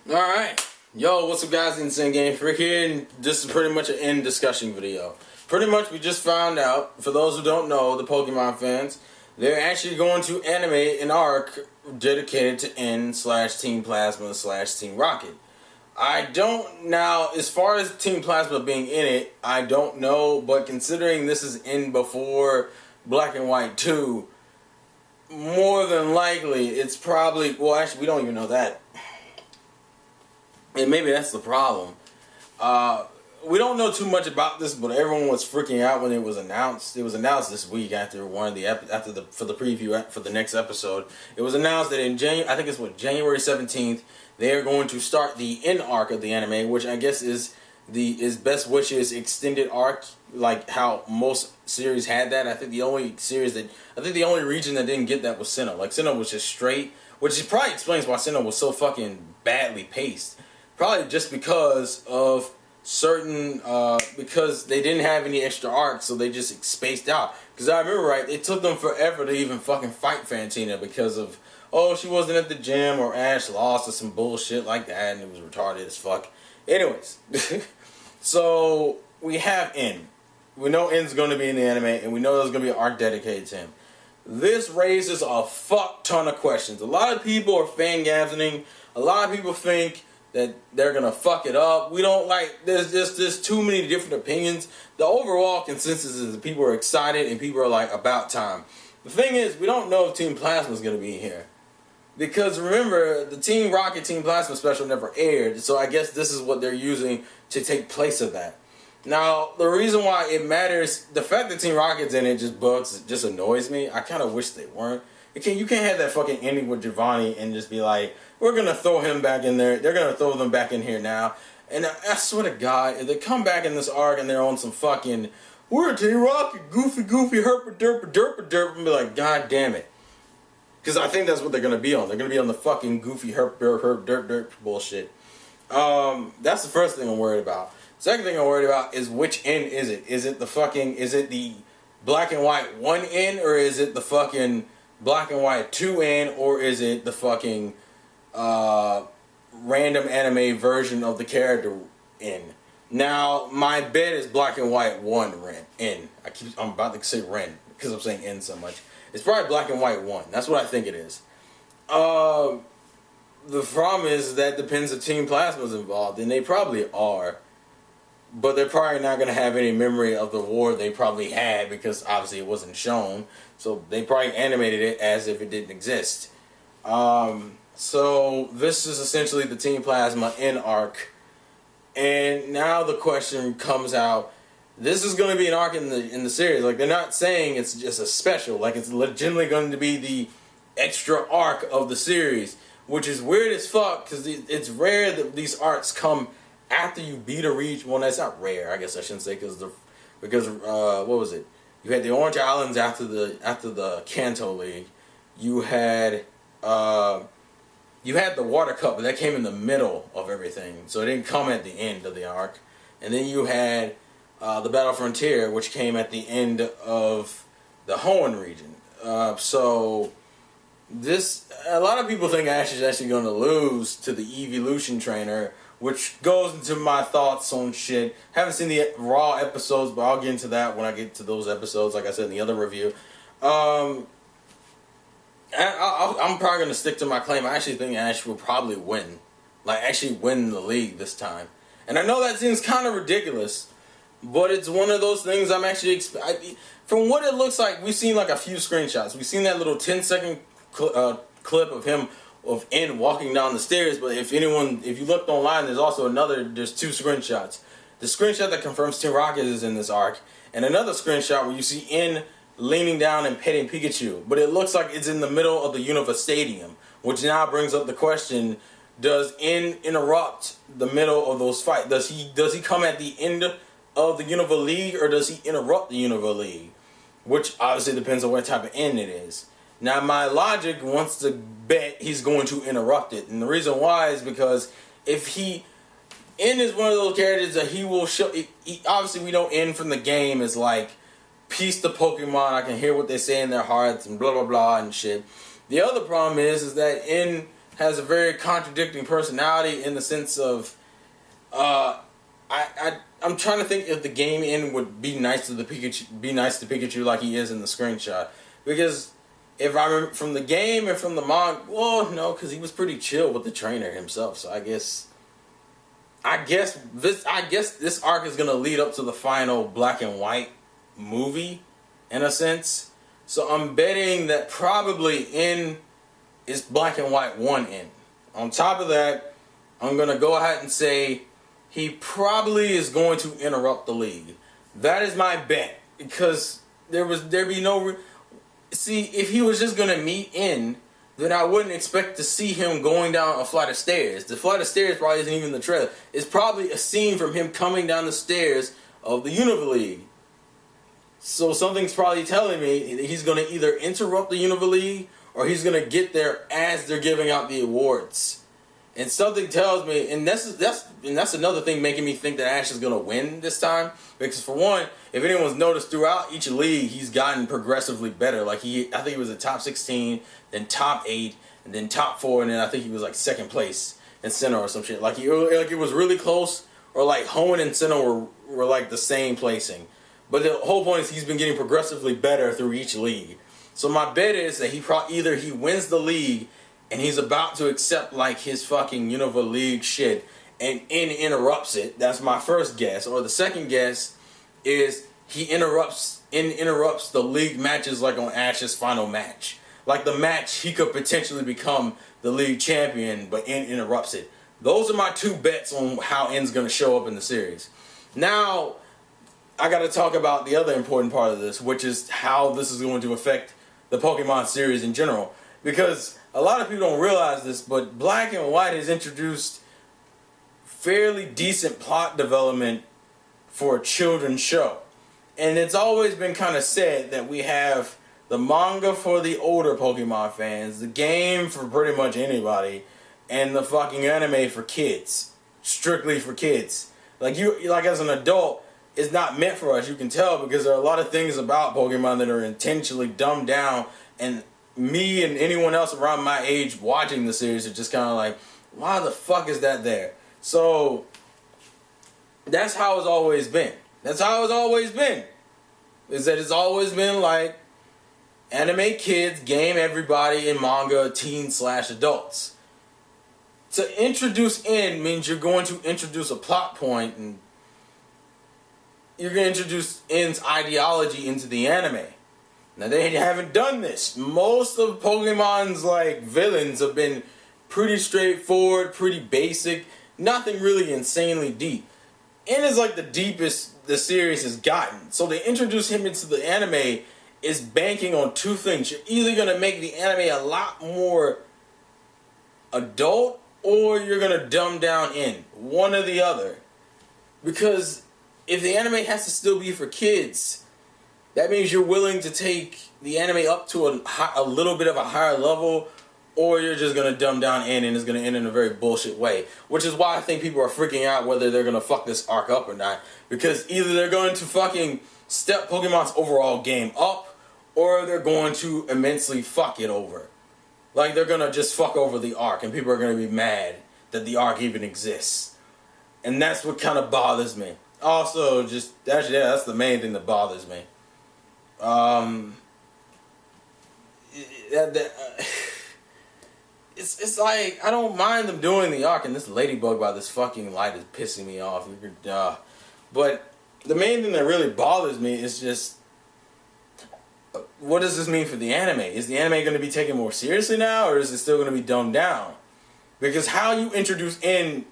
Alright, yo, what's up guys, Insane Game Freak here, and this is pretty much an end discussion video. Pretty much we just found out, for those who don't know, the Pokemon fans, they're actually going to animate an arc dedicated to N/Team Plasma/Team Rocket. I don't, now, as far as Team Plasma being in it, I don't know, but considering this is in before Black and White 2, more than likely, it's probably, well actually we don't even know that. And maybe that's the problem. We don't know too much about this, but everyone was freaking out when it was announced. It was announced this week after for the preview for the next episode. It was announced that in January 17th, they are going to start the end arc of the anime, which I guess is Best Wishes extended arc, like how most series had that. I think the only region that didn't get that was Sinnoh. Like Sinnoh was just straight, which probably explains why Sinnoh was so fucking badly paced. Probably just because of certain, because they didn't have any extra arcs, so they just spaced out. Because I remember, right, it took them forever to even fucking fight Fantina because of, oh, she wasn't at the gym, or Ash lost, or some bullshit like that, and it was retarded as fuck. Anyways, so we have N. We know N's going to be in the anime, and we know there's going to be an arc dedicated to him. This raises a fuck ton of questions. A lot of people are fangasming. A lot of people think that they're gonna fuck it up. We don't like. There's too many different opinions. The overall consensus is that people are excited and people are like, about time. The thing is, we don't know if Team Plasma is gonna be here, because remember, the Team Rocket Team Plasma special never aired. So I guess this is what they're using to take place of that. Now, the reason why it matters, the fact that Team Rocket's in it just annoys me. I kind of wish they weren't. You can't have that fucking ending with Giovanni and just be like, we're going to throw him back in there. They're going to throw them back in here now. And I swear to God, if they come back in this arc and they're on some fucking, we're Team Rocket, goofy, herpa, derpa, and be like, God damn it. Because I think that's what they're going to be on. They're going to be on the fucking goofy, derp bullshit. That's the first thing I'm worried about. Second thing I'm worried about is which N is it? Is it the Black and White 1 N, or is it the fucking Black and White 2 N, or is it the fucking random anime version of the character N? Now, my bet is Black and White 1 N. I'm about to say Ren because I'm saying N so much. It's probably Black and White 1. That's what I think it is. The problem is that depends if Team Plasma's involved, and they probably are. But they're probably not going to have any memory of the war they probably had, because obviously it wasn't shown. So they probably animated it as if it didn't exist. So this is essentially the Team Plasma N arc. And now the question comes out, this is going to be an arc in the series. Like, they're not saying it's just a special. Like, it's legitimately going to be the extra arc of the series. Which is weird as fuck, because it's rare that these arcs come after you beat a region. Well, that's not rare, I guess I shouldn't say, because what was it? You had the Orange Islands after the Kanto League. You had the Water Cup, but that came in the middle of everything, so it didn't come at the end of the arc. And then you had the Battle Frontier, which came at the end of the Hoenn region. So a lot of people think Ash is actually going to lose to the Evolution Trainer, which goes into my thoughts on shit. Haven't seen the Raw episodes, but I'll get into that when I get to those episodes, like I said in the other review. I'm probably going to stick to my claim. I actually think Ash will probably win. Like, actually win the league this time. And I know that seems kind of ridiculous, but it's one of those things I'm actually... From what it looks like, we've seen like a few screenshots. We've seen that little 10-second clip of him, of N walking down the stairs, but if you looked online, there's two screenshots. The screenshot that confirms Team Rocket is in this arc, and another screenshot where you see N leaning down and petting Pikachu, but it looks like it's in the middle of the Unova Stadium, which now brings up the question, does N interrupt the middle of those fights? Does he come at the end of the Unova League, or does he interrupt the Unova League? Which obviously depends on what type of N it is. Now, my logic wants to bet he's going to interrupt it. And the reason why is because if N is one of those characters that he will show... obviously, we know N from the game is like, peace to Pokemon, I can hear what they say in their hearts, and blah, blah, blah, and shit. The other problem is that N has a very contradicting personality in the sense of, I'm trying to think if the game end would be nice to Pikachu like he is in the screenshot, because if I remember from the game and from the manga, well, no, because he was pretty chill with the trainer himself. So I guess this arc is gonna lead up to the final Black and White movie, in a sense. So I'm betting that probably in is Black and White 1 in. On top of that, I'm gonna go ahead and say he probably is going to interrupt the league. That is my bet, because there'd be no. See, if he was just gonna meet in, then I wouldn't expect to see him going down a flight of stairs. The flight of stairs probably isn't even the trailer. It's probably a scene from him coming down the stairs of the Unova League. So something's probably telling me that he's going to either interrupt the Unova League or he's going to get there as they're giving out the awards. And something tells me, and that's another thing making me think that Ash is going to win this time. Because for one, if anyone's noticed, throughout each league, he's gotten progressively better. Like I think he was in top 16, then top 8, and then top 4, and then I think he was like second place in Sinnoh or some shit. Like it was really close, or like Hoenn and Sinnoh were like the same placing. But the whole point is he's been getting progressively better through each league. So my bet is that either he wins the league and he's about to accept like his fucking Unova League shit and interrupts it. That's my first guess. Or the second guess is he interrupts the league matches like on Ash's final match. Like the match he could potentially become the league champion, but interrupts it. Those are my two bets on how N's going to show up in the series. Now, I got to talk about the other important part of this, which is how this is going to affect the Pokemon series in general. Because a lot of people don't realize this, but Black and White has introduced fairly decent plot development for a children's show. And it's always been kind of said that we have the manga for the older Pokemon fans, the game for pretty much anybody, and the fucking anime for kids. Strictly for kids. Like as an adult, it's not meant for us, you can tell, because there are a lot of things about Pokemon that are intentionally dumbed down, and me and anyone else around my age watching the series are just kind of like, why the fuck is that there? So, that's how it's always been. That's how it's always been. Is that it's always been like, anime kids, game everybody, and manga teens/adults. To introduce N means you're going to introduce a plot point, and you're going to introduce N's ideology into the anime. Now, they haven't done this. Most of Pokemon's like villains have been pretty straightforward, pretty basic, nothing really insanely deep. N is like the deepest the series has gotten. So to introduce him into the anime is banking on two things. You're either going to make the anime a lot more adult, or you're going to dumb down N. One or the other. Because if the anime has to still be for kids, that means you're willing to take the anime up to a little bit of a higher level, or you're just going to dumb down N and it's going to end in a very bullshit way. Which is why I think people are freaking out whether they're going to fuck this arc up or not. Because either they're going to fucking step Pokemon's overall game up, or they're going to immensely fuck it over. Like, they're going to just fuck over the arc, and people are going to be mad that the arc even exists. And that's what kind of bothers me. Also, that's the main thing that bothers me. It's like, I don't mind them doing the arc, and this ladybug by this fucking light is pissing me off. But the main thing that really bothers me is just, what does this mean for the anime? Is the anime going to be taken more seriously now, or is it still going to be dumbed down? Because how you introduce N,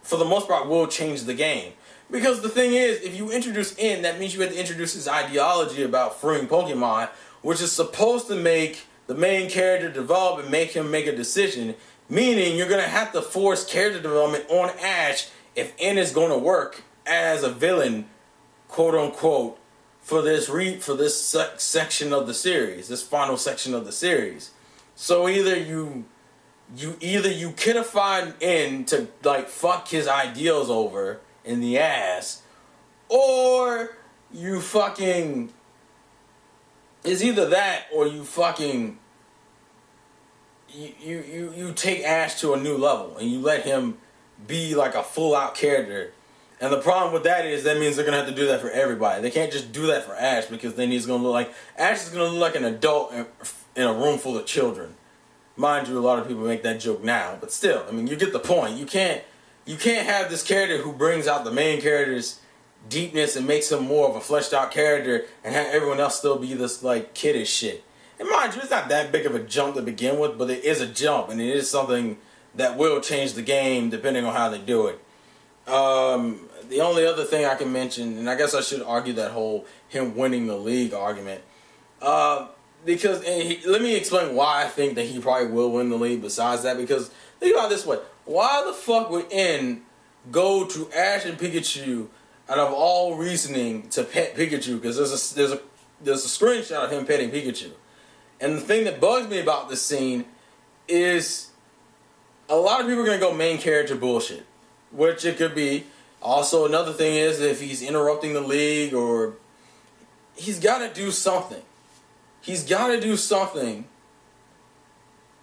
for the most part, will change the game. Because the thing is, if you introduce N, that means you have to introduce his ideology about freeing Pokemon, which is supposed to make the main character develop and make him make a decision. Meaning, you're going to have to force character development on Ash if N is going to work as a villain, quote unquote, for this section of the series, this final section of the series. So either you kidify N to like fuck his ideals over in the ass, or you fucking, it's either that or you fucking, you take Ash to a new level and you let him be like a full out character. And the problem with that is that means they're gonna have to do that for everybody. They can't just do that for Ash because then he's gonna look like Ash is gonna look like an adult in a room full of children. Mind you, a lot of people make that joke now, but still, I mean, you get the point. You can't have this character who brings out the main character's deepness and makes him more of a fleshed out character and have everyone else still be this like kiddish shit. And mind you, it's not that big of a jump to begin with, but it is a jump, and it is something that will change the game depending on how they do it. The only other thing I can mention, and I guess I should argue that whole him winning the league argument, because let me explain why I think that he probably will win the league. Besides that, because think about it this way: why the fuck would N go to Ash and Pikachu out of all reasoning to pet Pikachu? Because there's a screenshot of him petting Pikachu, and the thing that bugs me about this scene is a lot of people are gonna go main character bullshit, which it could be. Also, another thing is if he's interrupting the league, or he's got to do something. He's got to do something.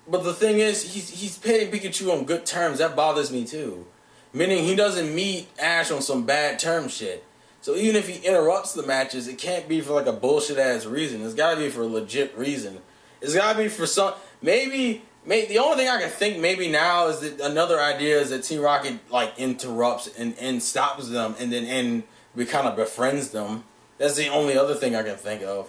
But the thing is, he's petting Pikachu on good terms. That bothers me too. Meaning he doesn't meet Ash on some bad term shit. So even if he interrupts the matches, it can't be for like a bullshit ass reason. It's got to be for a legit reason. It's got to be for some... Maybe the only thing I can think maybe now is that another idea is that Team Rocket like interrupts and stops them, and then kind of befriends them. That's the only other thing I can think of.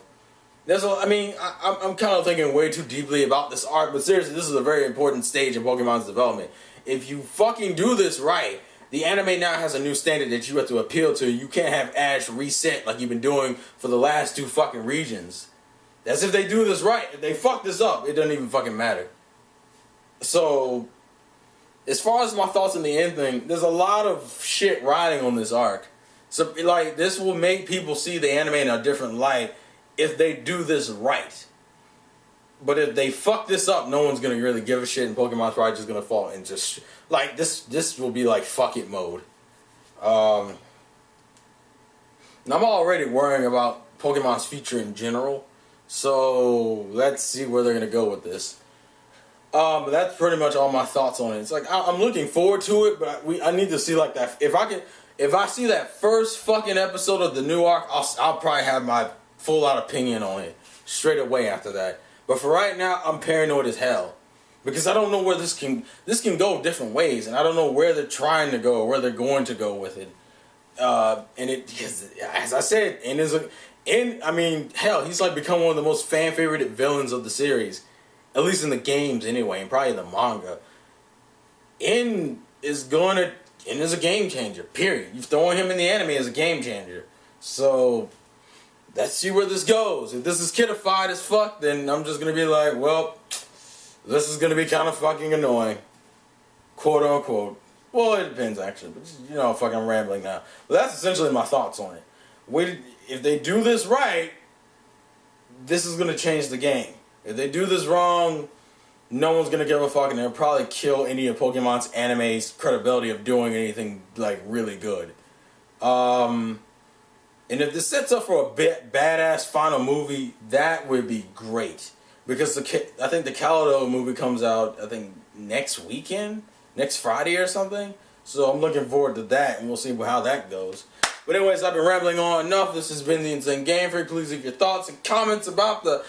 I'm kind of thinking way too deeply about this arc, but seriously, this is a very important stage in Pokemon's development. If you fucking do this right, the anime now has a new standard that you have to appeal to. You can't have Ash reset like you've been doing for the last 2 fucking regions. That's if they do this right. If they fuck this up, it doesn't even fucking matter. So, as far as my thoughts on the end thing, there's a lot of shit riding on this arc. So, like, this will make people see the anime in a different light if they do this right. But if they fuck this up, no one's gonna really give a shit, and Pokemon's probably just gonna fall into like this will be like fuck it mode. And I'm already worrying about Pokemon's future in general. So let's see where they're gonna go with this. But that's pretty much all my thoughts on it. It's like I'm looking forward to it, but I need to see like that. If I see that first fucking episode of the new arc, I'll probably have my full out opinion on it straight away after that. But for right now, I'm paranoid as hell because I don't know where this can go different ways, and I don't know where they're trying to go or where they're going to go with it. Because as I said, hell, he's like become one of the most fan favorite villains of the series. At least in the games anyway, and probably in the manga. N is a game changer, period. You're throwing him in the anime as a game changer. So, let's see where this goes. If this is kidified as fuck, then I'm just going to be like, well, this is going to be kind of fucking annoying. Quote unquote. Well, it depends actually, but you know, fucking I'm rambling now. But that's essentially my thoughts on it. If they do this right, this is going to change the game. If they do this wrong, no one's gonna give a fuck, and they'll probably kill any of Pokemon's anime's credibility of doing anything like really good. And if this sets up for a badass final movie, that would be great. Because I think the Kaleido movie comes out next weekend, next Friday or something. So I'm looking forward to that, and we'll see how that goes. But anyways, I've been rambling on enough. This has been the Insane Game Freak. Please leave your thoughts and comments about the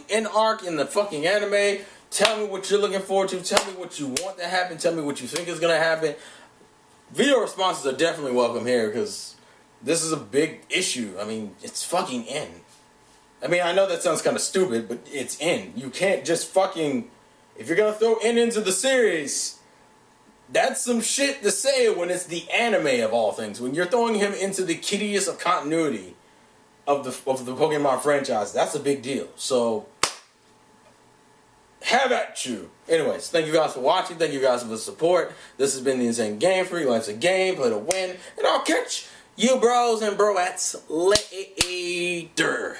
end arc in the fucking anime. Tell me what you're looking forward to. Tell me what you want to happen. Tell me what you think is going to happen. Video responses are definitely welcome here because this is a big issue. I mean, it's fucking N. I mean, I know that sounds kind of stupid, but it's N. You can't just fucking... If you're going to throw N into the series... That's some shit to say when it's the anime of all things. When you're throwing him into the kiddiest of continuity of the Pokemon franchise, that's a big deal. So, have at you. Anyways, thank you guys for watching. Thank you guys for the support. This has been the Insane Game Freak. Life's a game. Play to win. And I'll catch you bros and broettes later.